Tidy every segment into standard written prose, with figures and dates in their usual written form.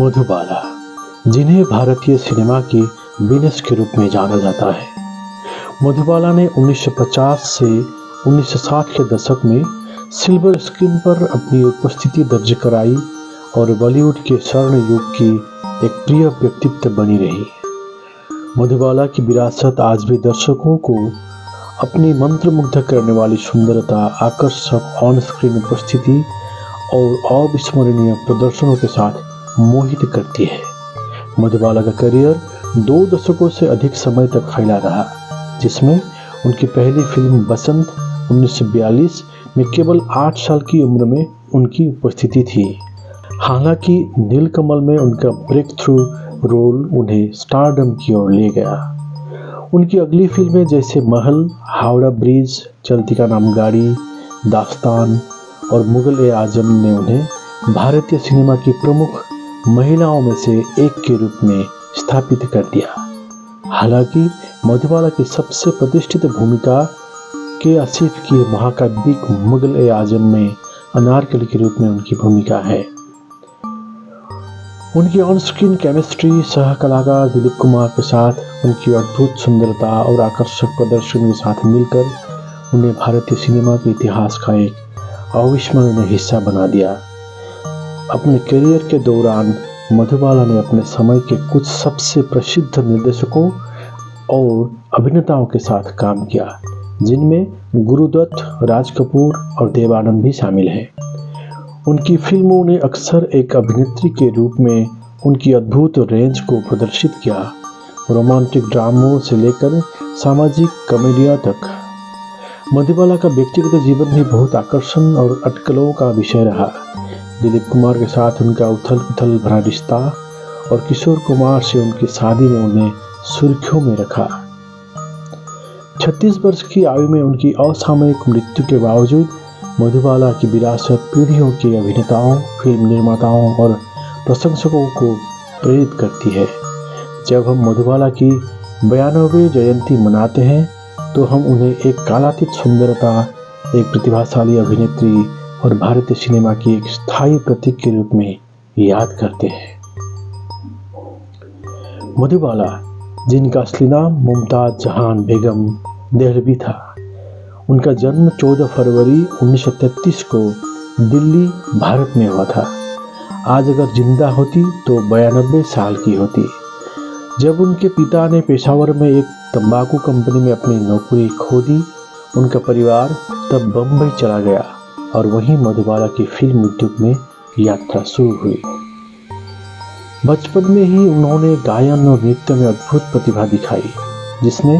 मधुबाला, जिन्हें भारतीय सिनेमा की वीनस के रूप में जाना जाता है। मधुबाला ने 1950 से 1960 के दशक में सिल्वर स्क्रीन पर अपनी उपस्थिति दर्ज कराई और बॉलीवुड के स्वर्ण युग की एक प्रिय व्यक्तित्व बनी रही। मधुबाला की विरासत आज भी दर्शकों को अपनी मंत्रमुग्ध करने वाली सुंदरता, आकर्षक ऑन स्क्रीन उपस्थिति और अविस्मरणीय प्रदर्शनों के साथ मोहित करती है। मधुबाला का करियर 2 दशकों से अधिक समय तक फैला रहा, जिसमें उनकी पहली फिल्म बसंत 1942 में केवल 8 साल की उम्र में उनकी उपस्थिति थी। हालांकि नीलकमल में उनका ब्रेक थ्रू रोल उन्हें स्टारडम की ओर ले गया। उनकी अगली फिल्में जैसे महल, हावड़ा ब्रिज, चलती का नाम गाड़ी, दास्तान और मुगल-ए-आजम ने उन्हें भारतीय सिनेमा की प्रमुख महिलाओं में से एक के रूप में स्थापित कर दिया। हालांकि मधुबाला की सबसे प्रतिष्ठित भूमिका के आसिफ की महाकाव्यिक मुगल-ए-आजम में अनारकली के रूप में उनकी भूमिका है। उनकी ऑन स्क्रीन केमिस्ट्री, सह कलाकार दिलीप कुमार के साथ उनकी अद्भुत सुंदरता और आकर्षक प्रदर्शन के साथ मिलकर उन्हें भारतीय सिनेमा के इतिहास का एक अविस्मरणीय हिस्सा बना दिया। अपने करियर के दौरान मधुबाला ने अपने समय के कुछ सबसे प्रसिद्ध निर्देशकों और अभिनेताओं के साथ काम किया, जिनमें गुरुदत्त, राज कपूर और देव आनंद भी शामिल हैं। उनकी फिल्मों ने अक्सर एक अभिनेत्री के रूप में उनकी अद्भुत रेंज को प्रदर्शित किया, रोमांटिक ड्रामों से लेकर सामाजिक कॉमेडियां तक। मधुबाला का व्यक्तिगत जीवन भी बहुत आकर्षण और अटकलों का विषय रहा। दिलीप कुमार के साथ उनका उथल-पुथल भरा रिश्ता और किशोर कुमार से उनकी शादी ने उन्हें सुर्खियों में रखा। 36 वर्ष की आयु में उनकी असामयिक मृत्यु के बावजूद मधुबाला की विरासत पीढ़ियों के अभिनेताओं, फिल्म निर्माताओं और प्रशंसकों को प्रेरित करती है। जब हम मधुबाला की 92वीं जयंती मनाते हैं तो हम उन्हें एक कालातीत सुंदरता, एक प्रतिभाशाली अभिनेत्री और भारतीय सिनेमा की एक स्थायी प्रतीक के रूप में याद करते हैं। मधुबाला, जिनका असली नाम मुमताज जहान बेगम देहलवी था, उनका जन्म 14 फरवरी 1933 को दिल्ली, भारत में हुआ था। आज अगर जिंदा होती तो 92 साल की होती। जब उनके पिता ने पेशावर में एक तंबाकू कंपनी में अपनी नौकरी खो दी, उनका परिवार तब बम्बई चला गया और वहीं मधुबाला की फिल्म उद्योग में यात्रा शुरू हुई। बचपन में ही उन्होंने गायन और नृत्य में अद्भुत प्रतिभा दिखाई, जिसने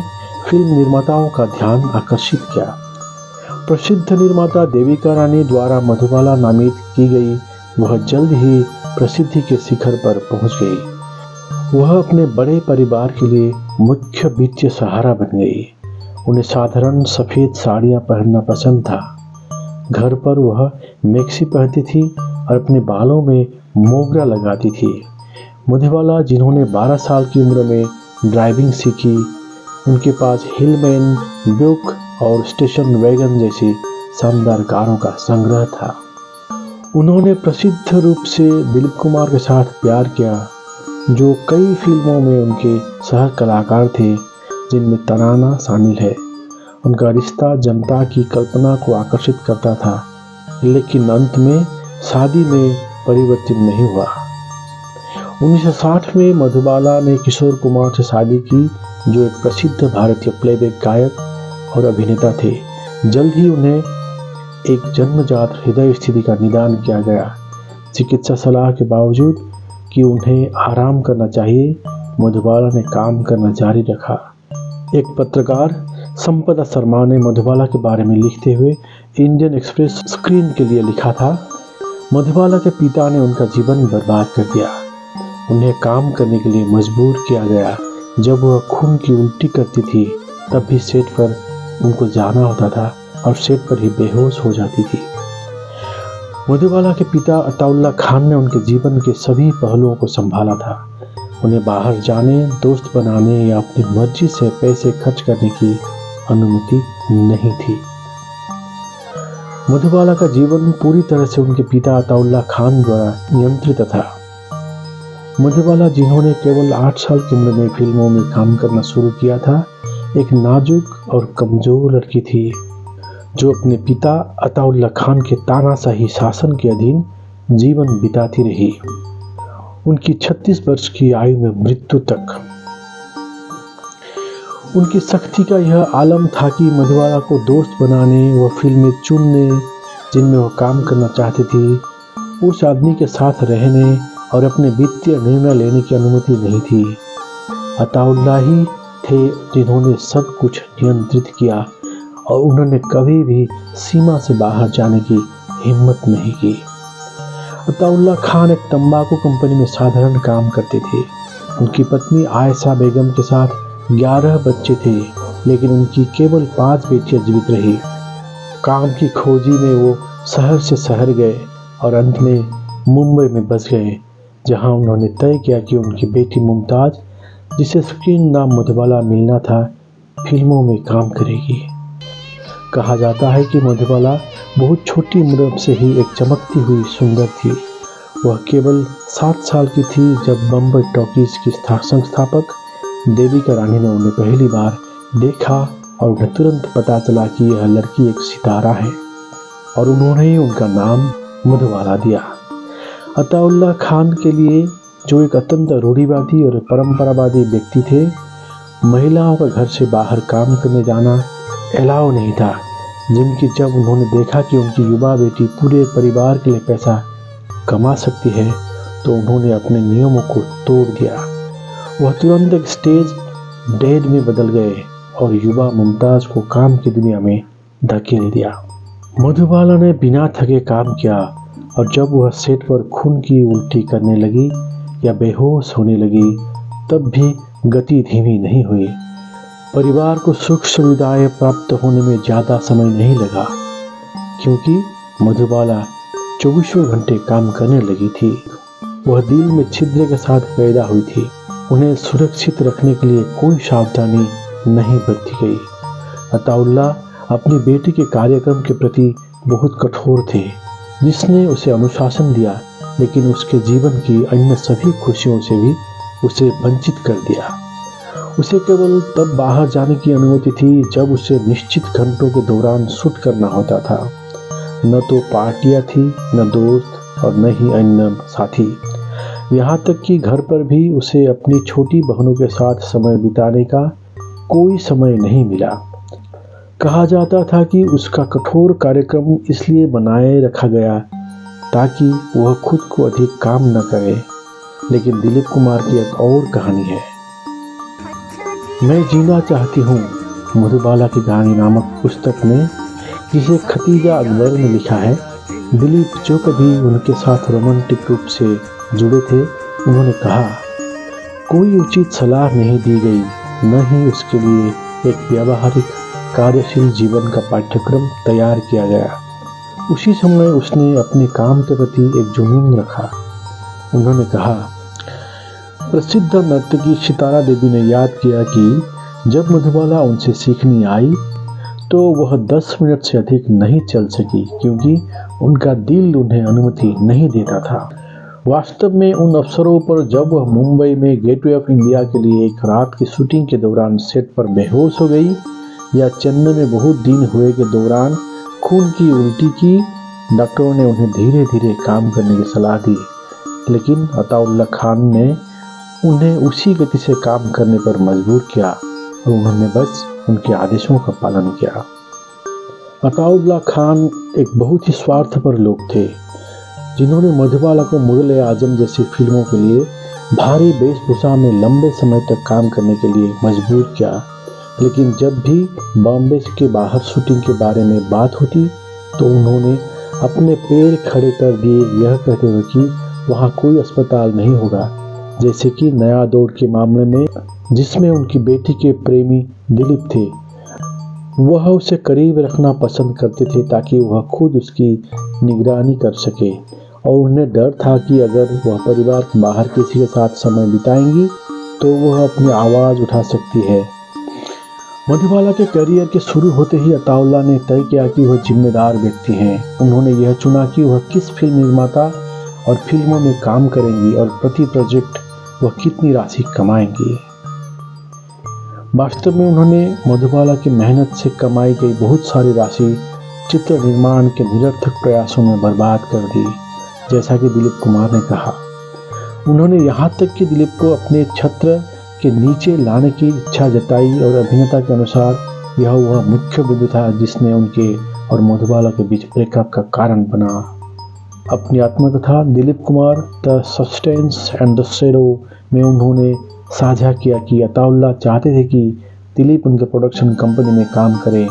फिल्म निर्माताओं का ध्यान आकर्षित किया। प्रसिद्ध निर्माता देविका रानी द्वारा मधुबाला नामित की गई वह जल्द ही प्रसिद्धि के शिखर पर पहुंच गई। वह अपने बड़े परिवार के लिए मुख्य वित्तीय सहारा बन गई। उन्हें साधारण सफ़ेद साड़ियाँ पहनना पसंद था। घर पर वह मैक्सी पहनती थी और अपने बालों में मोगरा लगाती थी। मधुबाला, जिन्होंने 12 साल की उम्र में ड्राइविंग सीखी, उनके पास हिलमैन, ब्यूक और स्टेशन वैगन जैसी शानदार कारों का संग्रह था। उन्होंने प्रसिद्ध रूप से दिलीप कुमार के साथ प्यार किया, जो कई फिल्मों में उनके सह कलाकार थे, जिनमें तराना शामिल है। उनका रिश्ता जनता की कल्पना को आकर्षित करता था, लेकिन अंत में शादी में परिवर्तन नहीं हुआ। 1960 में मधुबाला ने किशोर कुमार से शादी की, जो एक प्रसिद्ध भारतीय प्लेबैक गायक और अभिनेता थे। जल्द ही उन्हें एक जन्मजात हृदय स्थिति का निदान किया गया। चिकित्सा सलाह के बावजूद कि उन्हें आराम करना चाहिए, मधुबाला ने काम करना जारी रखा। एक पत्रकार संपदा शर्मा ने मधुबाला के बारे में लिखते हुए इंडियन एक्सप्रेस स्क्रीन के लिए लिखा था, मधुबाला के पिता ने उनका जीवन बर्बाद कर दिया। उन्हें काम करने के लिए मजबूर किया गया। जब वह खून की उल्टी करती थी, तब भी सेट पर उनको जाना होता था और सेट पर ही बेहोश हो जाती थी। मधुबाला के पिता अताउल्ला खान ने उनके जीवन के सभी पहलुओं को संभाला था। उन्हें बाहर जाने, दोस्त बनाने या अपनी मर्जी से पैसे खर्च करने की अनुमति नहीं थी। मधुबाला का जीवन पूरी तरह से उनके पिता अताउल्ला खान द्वारा नियंत्रित था। मधुबाला, जिन्होंने केवल 8 साल की उम्र में फिल्मों में काम करना शुरू किया था, एक नाजुक और कमजोर लड़की थी जो अपने पिता अताउल्ला खान के तानाशाही शासन के अधीन जीवन बिताती रही। उनकी 36 वर्ष की आयु में मृत्यु तक। उनकी सख्ती का यह आलम था कि मधुबाला को दोस्त बनाने व फिल्में चुनने जिनमें वह काम करना चाहती थी, उस आदमी के साथ रहने और अपने वित्तीय निर्णय लेने की अनुमति नहीं थी। अताउल्ला ही थे जिन्होंने सब कुछ नियंत्रित किया और उन्होंने कभी भी सीमा से बाहर जाने की हिम्मत नहीं की। अताउल्ला खान एक तंबाकू कंपनी में साधारण काम करते थे। उनकी पत्नी आयशा बेगम के साथ 11 बच्चे थे, लेकिन उनकी केवल 5 बेटियां जीवित रही। काम की खोजी में वो शहर से शहर गए और अंत में मुंबई में बस गए, जहां उन्होंने तय किया कि उनकी बेटी मुमताज, जिसे स्क्रीन नाम मधुबाला मिलना था, फिल्मों में काम करेगी। कहा जाता है कि मधुबाला बहुत छोटी उम्र से ही एक चमकती हुई सुंदर थी। वह केवल 7 साल की थी जब बम्बई टॉकीज की संस्थापक देविका रानी ने उन्हें पहली बार देखा और उन्हें तुरंत पता चला कि यह लड़की एक सितारा है और उन्होंने उनका नाम मधुबाला दिया। अताउल्ला खान के लिए, जो एक अत्यंत रूढ़िवादी और परंपरावादी व्यक्ति थे, महिलाओं का घर से बाहर काम करने जाना अलाउ नहीं था। जिनकी जब उन्होंने देखा कि उनकी युवा बेटी पूरे परिवार के लिए पैसा कमा सकती है, तो उन्होंने अपने नियमों को तोड़ दिया। वह तुरंत एक स्टेज डेड में बदल गए और युवा मुमताज को काम की दुनिया में धकेल दिया। मधुबाला ने बिना थके काम किया और जब वह सेट पर खून की उल्टी करने लगी या बेहोश होने लगी, तब भी गति धीमी नहीं हुई। परिवार को सुख सुविधाएं प्राप्त होने में ज़्यादा समय नहीं लगा, क्योंकि मधुबाला 24 घंटे काम करने लगी थी। वह दिल में छिद्र के साथ पैदा हुई थी। उन्हें सुरक्षित रखने के लिए कोई सावधानी नहीं बरती गई। अताउल्ला अपनी बेटी के कार्यक्रम के प्रति बहुत कठोर थे, जिसने उसे अनुशासन दिया, लेकिन उसके जीवन की अन्य सभी खुशियों से भी उसे वंचित कर दिया। उसे केवल तब बाहर जाने की अनुमति थी जब उसे निश्चित घंटों के दौरान शूट करना होता था। न तो पार्टियां थी, न दोस्त और न ही अन्य साथी। यहाँ तक कि घर पर भी उसे अपनी छोटी बहनों के साथ समय बिताने का कोई समय नहीं मिला। कहा जाता था कि उसका कठोर कार्यक्रम इसलिए बनाए रखा गया ताकि वह खुद को अधिक काम न करे। लेकिन दिलीप कुमार की एक और कहानी है। मैं जीना चाहती हूँ, मधुबाला की कहानी नामक पुस्तक में, जिसे खतीजा अकबर ने लिखा है। दिलीप, जो कभी उनके साथ रोमांटिक रूप से जुड़े थे, उन्होंने कहा, कोई उचित सलाह नहीं दी गई, न ही उसके लिए एक व्यावहारिक कार्यशील जीवन का पाठ्यक्रम तैयार किया गया। उसी समय उसने अपने काम के प्रति एक जुनून रखा। उन्होंने कहा, प्रसिद्ध नर्तकी सितारा देवी ने याद किया कि जब मधुबाला उनसे सीखने आई तो वह 10 मिनट से अधिक नहीं चल सकी, क्योंकि उनका दिल उन्हें अनुमति नहीं देता था। वास्तव में उन अवसरों पर जब वह मुंबई में गेटवे ऑफ इंडिया के लिए एक रात की शूटिंग के दौरान सेट पर बेहोश हो गई, या चेन्नई में बहुत दिन हुए के दौरान खून की उल्टी की, डॉक्टरों ने उन्हें धीरे धीरे काम करने की सलाह दी। लेकिन अताउल्ला खान ने उन्हें उसी गति से काम करने पर मजबूर किया और उन्होंने बस उनके आदेशों का पालन किया। अताउल्ला खान एक बहुत ही स्वार्थपर लोग थे, जिन्होंने मधुबाला को मुगल आजम जैसी फिल्मों के लिए भारी वेशभूषा में लंबे समय तक काम करने के लिए मजबूर किया। लेकिन जब भी बॉम्बे के बाहर शूटिंग के बारे में बात होती, तो उन्होंने अपने पैर खड़े कर दिए, यह कहते हुए कि वहाँ कोई अस्पताल नहीं होगा, जैसे कि नया दौर के मामले में, जिसमें उनकी बेटी के प्रेमी दिलीप थे। वह उसे करीब रखना पसंद करते थे ताकि वह खुद उसकी निगरानी कर सके, और उन्हें डर था कि अगर वह परिवार के बाहर किसी के साथ समय बिताएंगी तो वह अपनी आवाज़ उठा सकती है। मधुबाला के करियर के शुरू होते ही अताउल्ला ने तय किया कि वह जिम्मेदार व्यक्ति हैं। उन्होंने यह चुना कि वह किस फिल्म निर्माता और फिल्मों में काम करेंगी और प्रति प्रोजेक्ट वह कितनी राशि कमाएंगे। वास्तव में उन्होंने मधुबाला की मेहनत से कमाई गई बहुत सारी राशि चित्र निर्माण के निरर्थक प्रयासों में बर्बाद कर दी। जैसा कि दिलीप कुमार ने कहा, उन्होंने यहाँ तक कि दिलीप को अपने छत्र के नीचे लाने की इच्छा जताई और अभिनेता के अनुसार यह वह मुख्य बिंदु था जिसने उनके और मधुबाला के बीच ब्रेकअप का कारण बना। अपनी आत्मकथा Dilip Kumar the sustains and the shadow में उन्होंने साझा किया कि अताउल्लाह चाहते थे कि दिलीप उनके प्रोडक्शन कंपनी में काम करे।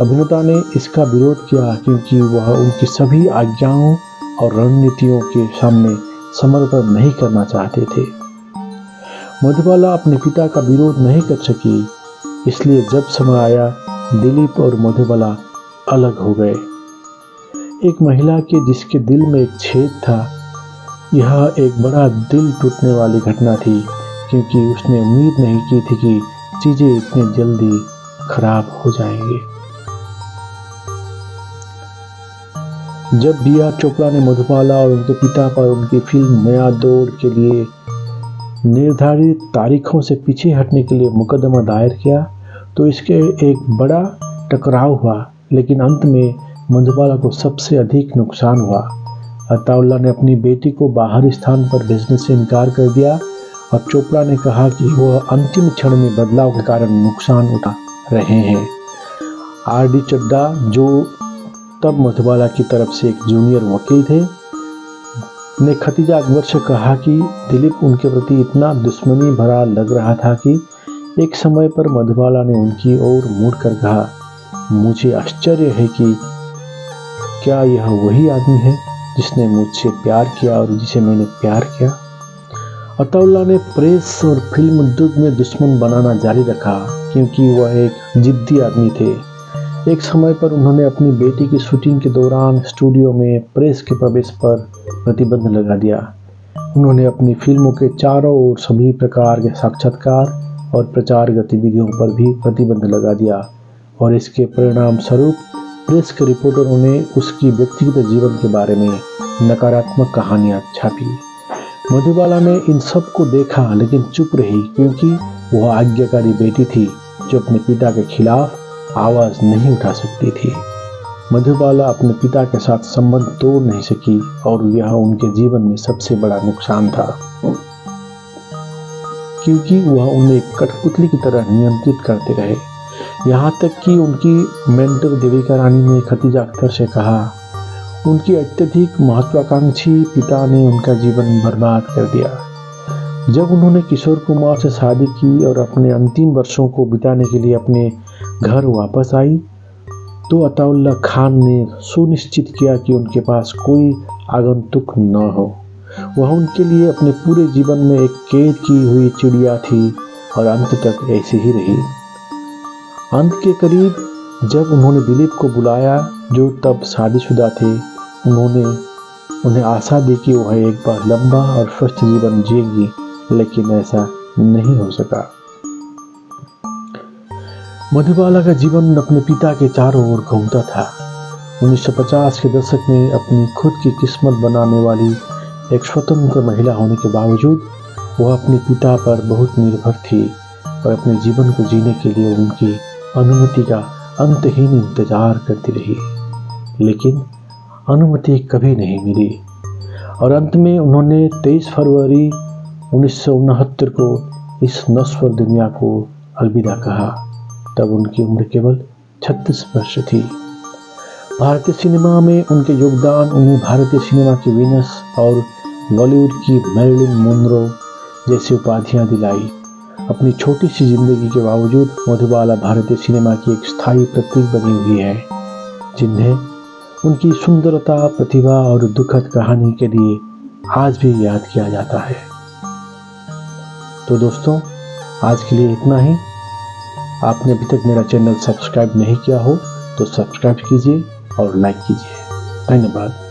अभिनेता ने इसका विरोध किया क्योंकि वह उनकी सभी आज्ञाओं और रणनीतियों के सामने समर्पण नहीं करना चाहते थे। मधुबाला अपने पिता का विरोध नहीं कर सकी, इसलिए जब समय आया दिलीप और मधुबाला अलग हो गए। एक महिला के जिसके दिल में एक छेद था, यह एक बड़ा दिल टूटने वाली घटना थी क्योंकि उसने उम्मीद नहीं की थी कि चीजें इतनी जल्दी खराब हो जाएंगे। जब बी.आर. चोपड़ा ने मधुबाला और उनके पिता पर उनकी फिल्म नया दौर के लिए निर्धारित तारीखों से पीछे हटने के लिए मुकदमा दायर किया तो इसके एक बड़ा टकराव हुआ, लेकिन अंत में मधुबाला को सबसे अधिक नुकसान हुआ। अताउल्लाह ने अपनी बेटी को बाहरी स्थान पर भेजने से इनकार कर दिया और चोपड़ा ने कहा कि वह अंतिम क्षण में बदलाव के कारण नुकसान उठा रहे हैं। आर.डी. चड्डा, जो तब मधुबाला की तरफ से एक जूनियर वकील थे, ने खतीजा अकबर से कहा कि दिलीप उनके प्रति इतना दुश्मनी भरा लग रहा था कि एक समय पर मधुबाला ने उनकी ओर मुड़कर कहा, मुझे आश्चर्य है कि क्या यह वही आदमी है जिसने मुझसे प्यार किया और जिसे मैंने प्यार किया। अताउल्लाह ने प्रेस और फिल्म उद्योग में दुश्मन बनाना जारी रखा क्योंकि वह एक जिद्दी आदमी थे। एक समय पर उन्होंने अपनी बेटी की शूटिंग के दौरान स्टूडियो में प्रेस के प्रवेश पर प्रतिबंध लगा दिया। उन्होंने अपनी फिल्मों के चारों ओर सभी प्रकार के साक्षात्कार और प्रचार गतिविधियों पर भी प्रतिबंध लगा दिया और इसके परिणाम स्वरूप प्रेस के रिपोर्टरों ने उसकी व्यक्तिगत जीवन के बारे में नकारात्मक कहानियां छापी। मधुबाला ने इन सब को देखा लेकिन चुप रही क्योंकि वह आज्ञाकारी बेटी थी जो अपने पिता के खिलाफ आवाज नहीं उठा सकती थी। मधुबाला अपने पिता के साथ संबंध तोड़ नहीं सकी और यह उनके जीवन में सबसे बड़ा नुकसान था क्योंकि वह उन्हें कठपुतली की तरह नियंत्रित करते रहे। यहाँ तक कि उनकी मेंटर देविका रानी ने खतीजा अख्तर से कहा, उनकी अत्यधिक महत्वाकांक्षी पिता ने उनका जीवन बर्बाद कर दिया। जब उन्होंने किशोर कुमार से शादी की और अपने अंतिम वर्षों को बिताने के लिए अपने घर वापस आई तो अताउल्लाह खान ने सुनिश्चित किया कि उनके पास कोई आगंतुक न हो। वह उनके लिए अपने पूरे जीवन में एक कैद की हुई चिड़िया थी और अंत तक ऐसी ही रही। अंत के करीब जब उन्होंने दिलीप को बुलाया जो तब शादीशुदा थे, उन्होंने उन्हें आशा दी कि वह एक बार लंबा और स्वस्थ जीवन जिएगी, लेकिन ऐसा नहीं हो सका। मधुबाला का जीवन अपने पिता के चारों ओर घूमता था। 1950 के दशक में अपनी खुद की किस्मत बनाने वाली एक स्वतंत्र महिला होने के बावजूद वह अपने पिता पर बहुत निर्भर थी और अपने जीवन को जीने के लिए उनकी अनुमति का अंतहीन इंतजार करती रही, लेकिन अनुमति कभी नहीं मिली और अंत में उन्होंने 23 फरवरी 1969 को इस नश्वर दुनिया को अलविदा कहा। तब उनकी उम्र केवल 36 वर्ष थी। भारतीय सिनेमा में उनके योगदान उन्हें भारतीय सिनेमा की वीनस और बॉलीवुड की मैरिलिन मोनरो जैसी उपाधियां दिलाई। अपनी छोटी सी जिंदगी के बावजूद मधुबाला भारतीय सिनेमा की एक स्थायी प्रतीक बनी हुई है, जिन्हें उनकी सुंदरता, प्रतिभा और दुखद कहानी के लिए आज भी याद किया जाता है। तो दोस्तों, आज के लिए इतना ही। आपने अभी तक मेरा चैनल सब्सक्राइब नहीं किया हो तो सब्सक्राइब कीजिए और लाइक कीजिए। धन्यवाद।